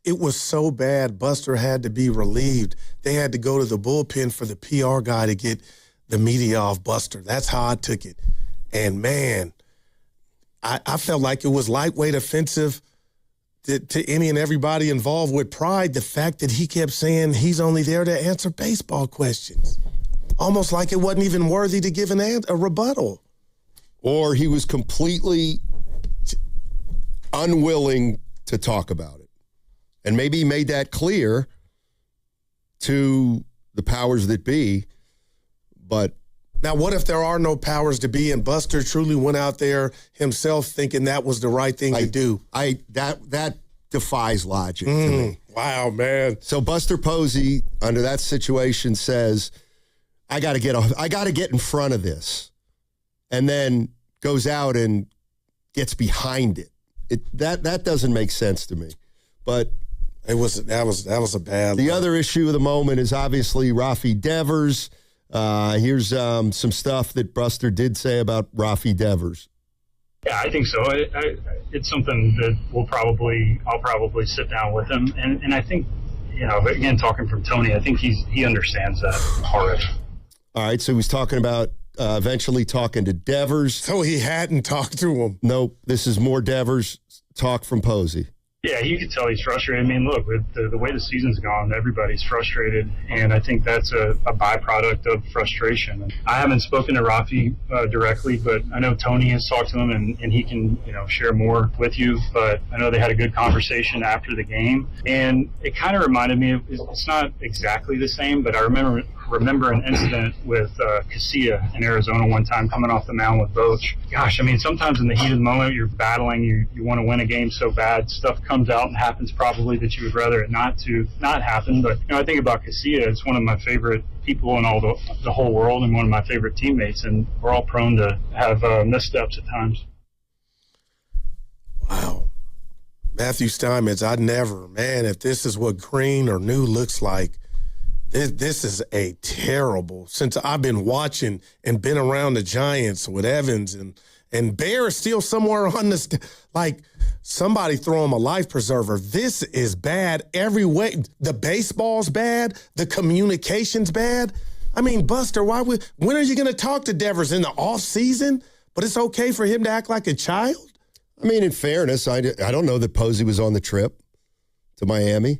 it was so bad, Buster had to be relieved. They had to go to the bullpen for the PR guy to get the media off Buster. That's how I took it. And, man, I felt like it was lightweight offensive to any and everybody involved with Pride, the fact that he kept saying he's only there to answer baseball questions. Almost like it wasn't even worthy to give a rebuttal. Or he was completely unwilling to talk about it. And maybe he made that clear to the powers that be, but... Now, what if there are no powers to be and Buster truly went out there himself thinking that was the right thing to do? That defies logic to me. Wow, man. So Buster Posey, under that situation, says, I got to get in front of this, and then goes out and gets behind it. That doesn't make sense to me. But that was a bad. The other issue of the moment is obviously Rafael Devers. Here's some stuff that Buster did say about Rafael Devers. Yeah, I think so. It's something that I'll probably sit down with him, and I think, again, talking from Tony, I think he understands that part. All right, so he's talking about eventually talking to Devers. So he hadn't talked to him. Nope, this is more Devers talk from Posey. Yeah, you can tell he's frustrated. I mean, look, with the way the season's gone, everybody's frustrated, and I think that's a byproduct of frustration. I haven't spoken to Raffy directly, but I know Tony has talked to him, and he can, share more with you. But I know they had a good conversation after the game, and it kind of reminded me of, it's not exactly the same, but I remember an incident with Casilla in Arizona one time coming off the mound with Boch. Gosh, I mean, sometimes in the heat of the moment, you're battling, you want to win a game so bad, stuff comes out and happens probably that you would rather it not happen. But, I think about Casilla, it's one of my favorite people in all the whole world and one of my favorite teammates, and we're all prone to have missteps at times. Wow. Matthew Steinmetz, if this is what green or new looks like, this is a terrible, since I've been watching and been around the Giants with Evans and Bear is still somewhere on this, like somebody throw him a life preserver. This is bad every way. The baseball's bad. The communication's bad. I mean, Buster, when are you going to talk to Devers in the off season? But it's okay for him to act like a child? I mean, in fairness, I don't know that Posey was on the trip to Miami.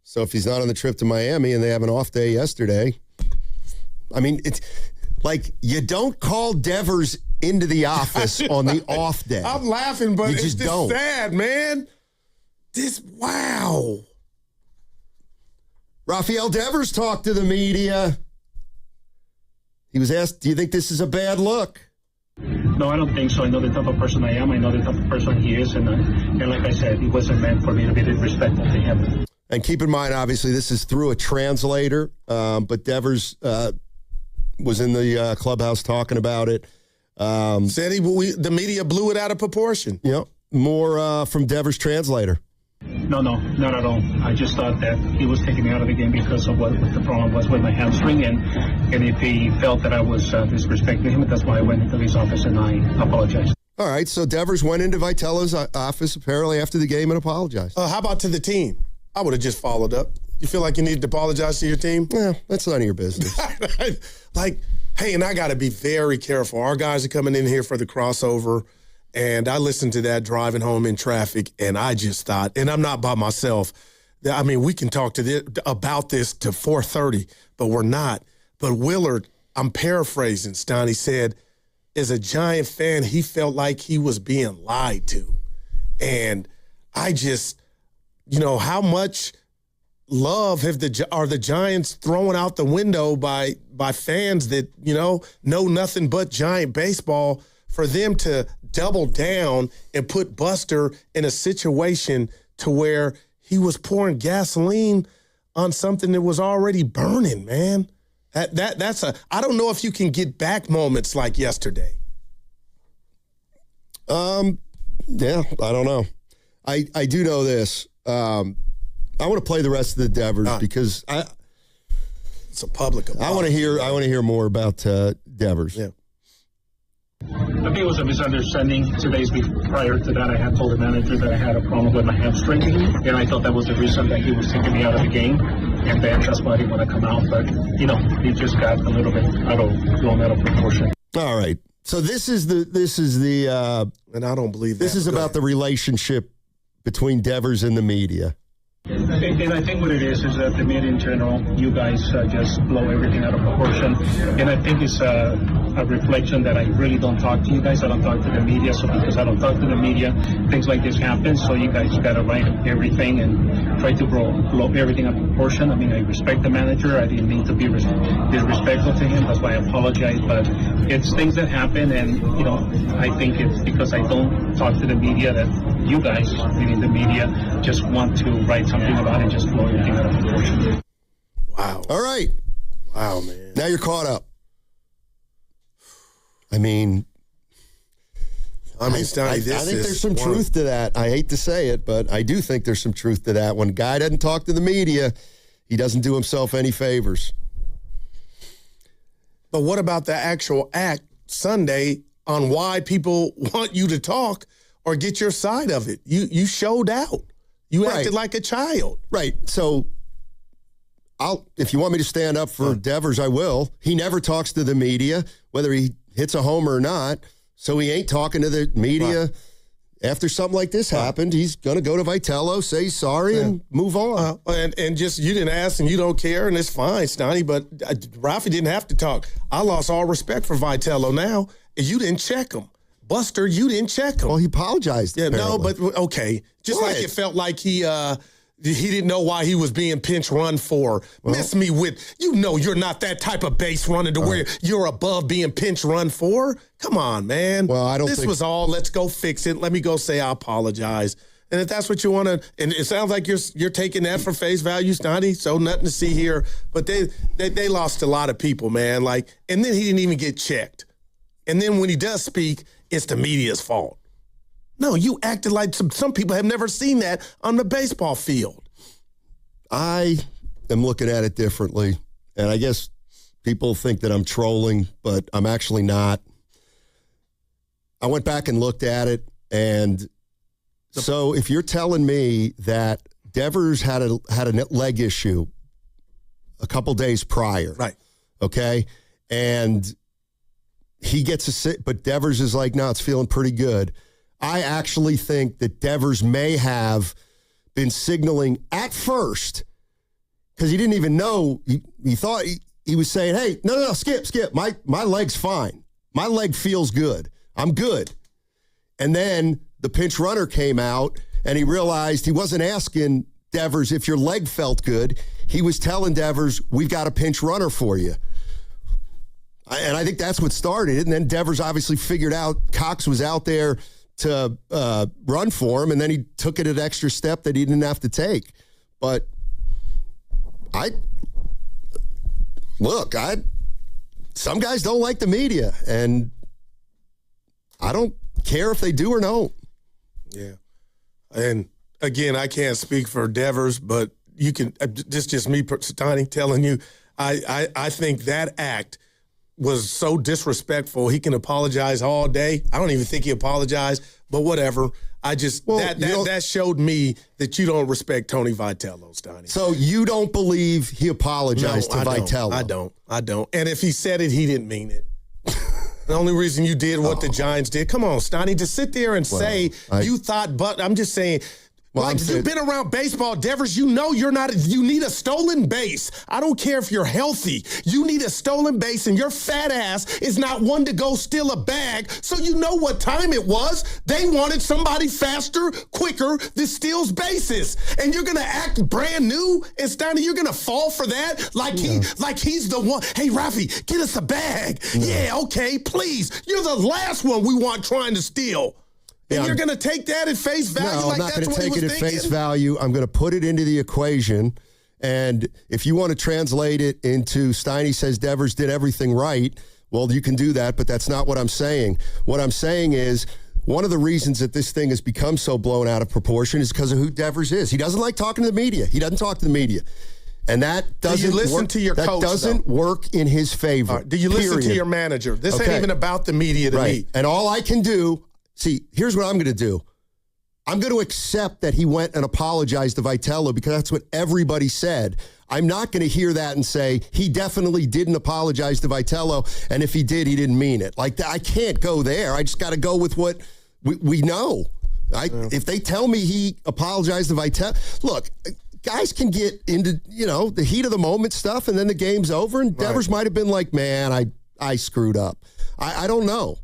So if he's not on the trip to Miami and they have an off day yesterday, I mean, it's like you don't call Devers into the office on the off day. I'm laughing, but it's just sad, man. Wow. Rafael Devers talked to the media. He was asked, do you think this is a bad look? No, I don't think so. I know the type of person I am. I know the type of person he is. And like I said, it wasn't meant for me to be disrespectful to him. And keep in mind, obviously, this is through a translator, but Devers was in the clubhouse talking about it. Said the media blew it out of proportion. More from Devers' translator. No, not at all. I just thought that he was taking me out of the game because of what the problem was with my hamstring, and if he felt that I was disrespecting him, that's why I went into his office and I apologized. All right, so Devers went into Vitello's office apparently after the game and apologized. How about to the team? I would have just followed up. You feel like you needed to apologize to your team? Yeah, that's none of your business. Like, hey, and I got to be very careful. Our guys are coming in here for the crossover, and I listened to that driving home in traffic, and I just thought, and I'm not by myself. I mean, we can talk about this to 4:30, but we're not. But Willard, I'm paraphrasing, Stoney said, as a Giant fan, he felt like he was being lied to. And I just... how much love are the Giants throwing out the window by fans that, know nothing but Giant baseball, for them to double down and put Buster in a situation to where he was pouring gasoline on something that was already burning, man. That's I don't know if you can get back moments like yesterday. Yeah, I don't know. I do know this. I want to play the rest of the Devers because it's a public apology. I want to hear more about Devers. Yeah. I think it was a misunderstanding 2 days prior to that. I had told the manager that I had a problem with my hamstring, and I thought that was the reason that he was taking me out of the game, and then that's why I didn't want to come out. But, he just got a little bit blown out of proportion. All right. So this is the and I don't believe that. This is about the relationship between Devers and the media. And I think what it is that the media in general, you guys just blow everything out of proportion. And I think it's a reflection that I really don't talk to you guys. I don't talk to the media. So because I don't talk to the media, things like this happen. So you guys got to write everything and try to blow everything out of proportion. I mean, I respect the manager. I didn't mean to be disrespectful to him. That's why I apologize. But it's things that happen. And, I think it's because I don't talk to the media that you guys, meaning the media, just want to write something about it, just blow everything out of proportion. Wow. All right. Wow, man. Now you're caught up. I mean, Stoney, I think there's some truth to that. I hate to say it, but I do think there's some truth to that. When a guy doesn't talk to the media, he doesn't do himself any favors. But what about the actual act Sunday on why people want you to talk or get your side of it? You showed out. You acted like a child. Right. So if you want me to stand up for Devers, I will. He never talks to the media, whether he hits a homer or not. So he ain't talking to the media. Right. After something like this happened, he's going to go to Vitello, say sorry, and move on. And just, you didn't ask and you don't care, and it's fine, Stoney, but Raffy didn't have to talk. I lost all respect for Vitello now, and you didn't check him. Buster, you didn't check him. Well, he apologized. Yeah, apparently. no, but okay. Just like it felt like he didn't know why he was being pinch run for. Miss me with, you're not that type of base runner to where you're above being pinch run for. Come on, man. Well, I don't This think... was all, let's go fix it. Let me go say I apologize. And if that's what you want to, and it sounds like you're taking that for face value, Stoney, so nothing to see here. But they lost a lot of people, man. And then he didn't even get checked. And then when he does speak, it's the media's fault. No, you acted like some people have never seen that on the baseball field. I am looking at it differently, and I guess people think that I'm trolling, but I'm actually not. I went back and looked at it, and so if you're telling me that Devers had a leg issue a couple days prior, right? Okay, and he gets a sit, but Devers is like, no, it's feeling pretty good. I actually think that Devers may have been signaling at first, because he didn't even know. He thought he was saying, hey, no, skip. My leg's fine. My leg feels good. I'm good. And then the pinch runner came out, and he realized he wasn't asking Devers if your leg felt good. He was telling Devers, we've got a pinch runner for you. And I think that's what started it. And then Devers obviously figured out Cox was out there to run for him, and then he took it an extra step that he didn't have to take. But some guys don't like the media, and I don't care if they do or don't. Yeah. And again, I can't speak for Devers, but you can, this just me, Tony, telling you, I think that act was so disrespectful. He can apologize all day. I don't even think he apologized, but whatever. That showed me that you don't respect Tony Vitello, Stoney. So you don't believe he apologized to Vitello? I don't. And if he said it, he didn't mean it. The only reason you did what the Giants did, come on, Stoney, to sit there and say you thought, but I'm just saying, you've been around baseball, Devers, you need a stolen base. I don't care if you're healthy. You need a stolen base, and your fat ass is not one to go steal a bag, so you know what time it was. They wanted somebody faster, quicker that steals bases. And you're going to act brand new, and Stoney, you're going to fall for that like he's the one. Hey, Raffy, get us a bag. Yeah, okay, please. You're the last one we want trying to steal. And you're going to take that at face value? No, I'm not going to take it at face value. I'm going to put it into the equation. And if you want to translate it into Stoney says Devers did everything right, well, you can do that, but that's not what I'm saying. What I'm saying is one of the reasons that this thing has become so blown out of proportion is because of who Devers is. He doesn't like talking to the media. He doesn't talk to the media. And that doesn't listen work, to your coach, that doesn't work in his favor. All right. Do you listen to your manager? This ain't even about the media to me. And all I can do, here's what I'm going to do. I'm going to accept that he went and apologized to Vitello because that's what everybody said. I'm not going to hear that and say he definitely didn't apologize to Vitello, and if he did, he didn't mean it. Like, I can't go there. I just got to go with what we know. If they tell me he apologized to Vitello, look, guys can get into, the heat of the moment stuff, and then the game's over, and Devers might have been like, man, I screwed up. I don't know.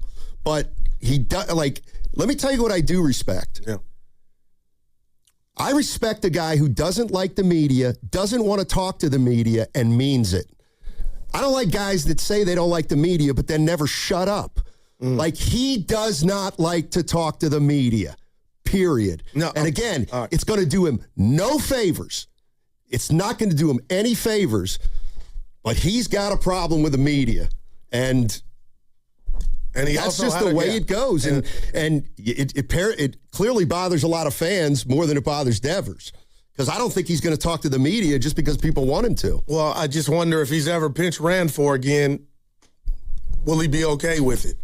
But he does, let me tell you what I do respect. Yeah. I respect a guy who doesn't like the media, doesn't want to talk to the media, and means it. I don't like guys that say they don't like the media, but then never shut up. Like, he does not like to talk to the media, period. No, and again, it's going to do him no favors. It's not going to do him any favors, but he's got a problem with the media. And that's just the way it goes. And it clearly bothers a lot of fans more than it bothers Devers. Because I don't think he's going to talk to the media just because people want him to. Well, I just wonder if he's ever pinch ran for again, will he be okay with it?